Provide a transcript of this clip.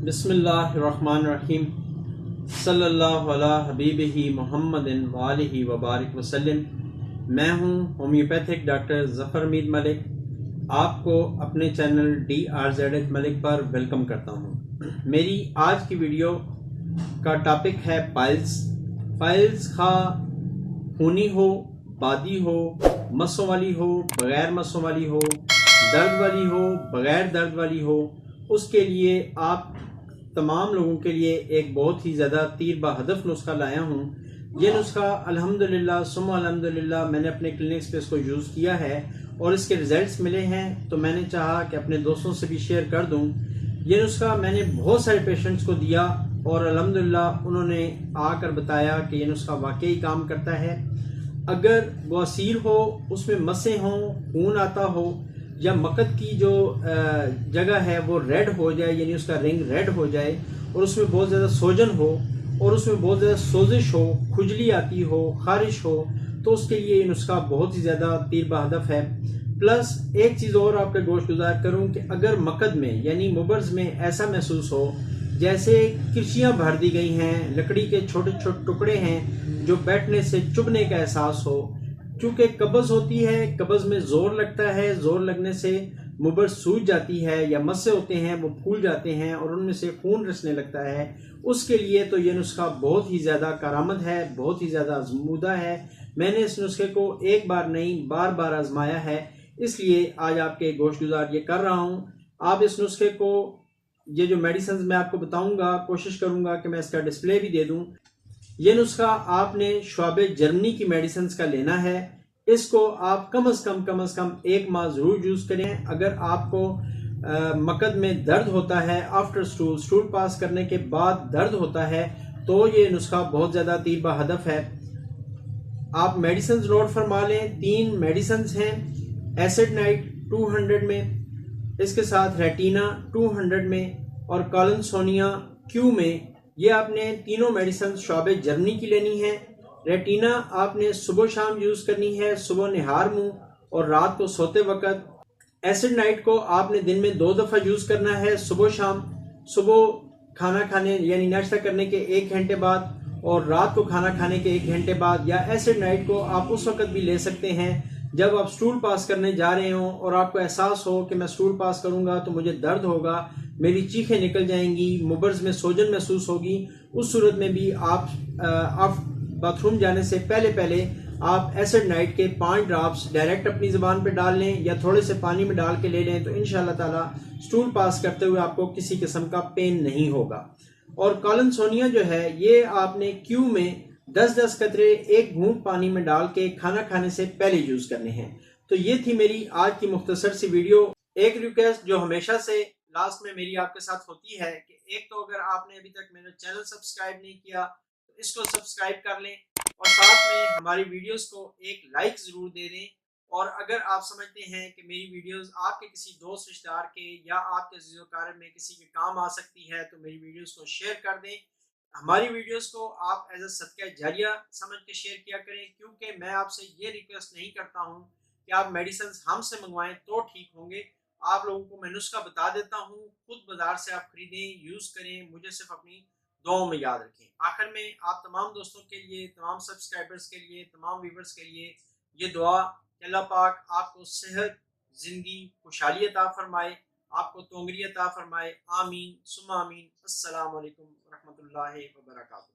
بسم اللہ الرحمن الرحیم صلی اللہ علیہ حبیبہ محمد وآلہ وبارک وسلم۔ میں ہوں ہومیوپیتھک ڈاکٹر ظفر حمید ملک، آپ کو اپنے چینل DRZ ملک پر ویلکم کرتا ہوں۔ میری آج کی ویڈیو کا ٹاپک ہے پائلز۔ پائلز خواہ خونی ہو، بادی ہو، مسوں والی ہو، بغیر مسوں والی ہو، درد والی ہو، بغیر درد والی ہو، اس کے لیے آپ تمام لوگوں کے لیے ایک بہت ہی زیادہ تیر بہدف نسخہ لایا ہوں۔ یہ نسخہ الحمدللہ ثم الحمدللہ میں نے اپنے کلینکس پہ اس کو یوز کیا ہے اور اس کے ریزلٹس ملے ہیں، تو میں نے چاہا کہ اپنے دوستوں سے بھی شیئر کر دوں۔ یہ نسخہ میں نے بہت سارے پیشنٹس کو دیا اور الحمدللہ انہوں نے آ کر بتایا کہ یہ نسخہ واقعی کام کرتا ہے۔ اگر بواسیر ہو، اس میں مسیں ہوں، خون آتا ہو، یا مقد کی جو جگہ ہے وہ ریڈ ہو جائے، یعنی اس کا رنگ ریڈ ہو جائے اور اس میں بہت زیادہ سوجن ہو اور اس میں بہت زیادہ سوزش ہو، کھجلی آتی ہو، خارش ہو، تو اس کے لیے یہ نسخہ بہت ہی زیادہ تیر بہدف ہے۔ پلس ایک چیز اور آپ کا گوشت گزار کروں کہ اگر مقد میں یعنی مبرز میں ایسا محسوس ہو جیسے کرچیاں بھر دی گئی ہیں، لکڑی کے چھوٹے چھوٹے ٹکڑے ہیں جو بیٹھنے سے چبھنے کا احساس ہو، چونکہ قبض ہوتی ہے، قبض میں زور لگتا ہے، زور لگنے سے مبرز سوج جاتی ہے، یا مسے ہوتے ہیں وہ پھول جاتے ہیں اور ان میں سے خون رسنے لگتا ہے، اس کے لیے تو یہ نسخہ بہت ہی زیادہ کارآمد ہے، بہت ہی زیادہ آزمودہ ہے۔ میں نے اس نسخے کو ایک بار نہیں بار بار آزمایا ہے، اس لیے آج آپ کے گوشت گزار یہ کر رہا ہوں۔ آپ اس نسخے کو، یہ جو میڈیسنز میں آپ کو بتاؤں گا، کوشش کروں گا کہ میں اس کا ڈسپلے بھی دے دوں۔ یہ نسخہ آپ نے شعب جرمنی کی میڈیسنز کا لینا ہے۔ اس کو آپ کم از کم ایک ماہ ضرور یوز کریں۔ اگر آپ کو مقد میں درد ہوتا ہے، آفٹر سٹول پاس کرنے کے بعد درد ہوتا ہے، تو یہ نسخہ بہت زیادہ تیر بہدف ہے۔ آپ میڈیسنز نوٹ فرما لیں، 3 میڈیسنز ہیں۔ ایسڈ نائٹ 200 میں، اس کے ساتھ ریٹینا 200 میں، اور کالنسونیا کیو میں۔ یہ آپ نے تینوں میڈیسن شعب جرمنی کی لینی ہے۔ ریٹینا آپ نے صبح شام یوز کرنی ہے، صبح نہار منہ اور رات کو سوتے وقت۔ ایسڈ نائٹ کو آپ نے دن میں 2 دفعہ یوز کرنا ہے، صبح شام۔ صبح کھانا کھانے یعنی ناشتہ کرنے کے 1 گھنٹے بعد اور رات کو کھانا کھانے کے 1 گھنٹے بعد، یا ایسڈ نائٹ کو آپ اس وقت بھی لے سکتے ہیں جب آپ سٹول پاس کرنے جا رہے ہوں اور آپ کو احساس ہو کہ میں سٹول پاس کروں گا تو مجھے درد ہوگا، میری چیخیں نکل جائیں گی، مبرز میں سوجن محسوس ہوگی۔ اس صورت میں بھی آپ باتھ روم جانے سے پہلے آپ ایسڈ نائٹ کے 5 ڈراپس ڈائریکٹ اپنی زبان پہ ڈال لیں یا تھوڑے سے پانی میں ڈال کے لے لیں، تو انشاءاللہ تعالی سٹول پاس کرتے ہوئے آپ کو کسی قسم کا پین نہیں ہوگا۔ اور کالنسونیا جو ہے، یہ آپ نے کیو میں 10 قطرے 1 گھونٹ پانی میں ڈال کے کھانا کھانے سے پہلے یوز کرنے ہیں۔ تو یہ تھی میری آج کی مختصر سی ویڈیو۔ ایک ریکویسٹ جو ہمیشہ سے لاسٹ میں میری آپ کے ساتھ ہوتی ہے کہ ایک تو اگر آپ نے ابھی تک میرا چینل سبسکرائب نہیں کیا تو اس کو سبسکرائب کر لیں اور ساتھ میں ہماری ویڈیوز کو ایک لائک ضرور دے دیں۔ اور اگر آپ سمجھتے ہیں کہ میری ویڈیوز آپ کے کسی دوست رشتہ دار کے یا آپ کے عزیز و اقارب میں کسی کے کام آ سکتی ہے تو میری ویڈیوز کو شیئر کر دیں۔ ہماری ویڈیوز کو آپ ایز اے صدقہ جاریہ سمجھ کے شیئر کیا کریں، کیونکہ میں آپ سے یہ ریکویسٹ نہیں کرتا ہوں کہ آپ میڈیسنز ہم سے منگوائیں تو ٹھیک ہوں گے۔ آپ لوگوں کو میں نسخہ بتا دیتا ہوں، خود بازار سے آپ خریدیں، یوز کریں، مجھے صرف اپنی دعاؤں میں یاد رکھیں۔ آخر میں آپ تمام دوستوں کے لیے، تمام سبسکرائبرز کے لیے، تمام ویورز کے لیے یہ دعا کہ اللہ پاک آپ کو صحت، زندگی، خوشحالی عطا فرمائے، آپ کو تونگری عطا فرمائے۔ آمین ثم آمین۔ السلام علیکم ورحمۃ اللہ وبرکاتہ۔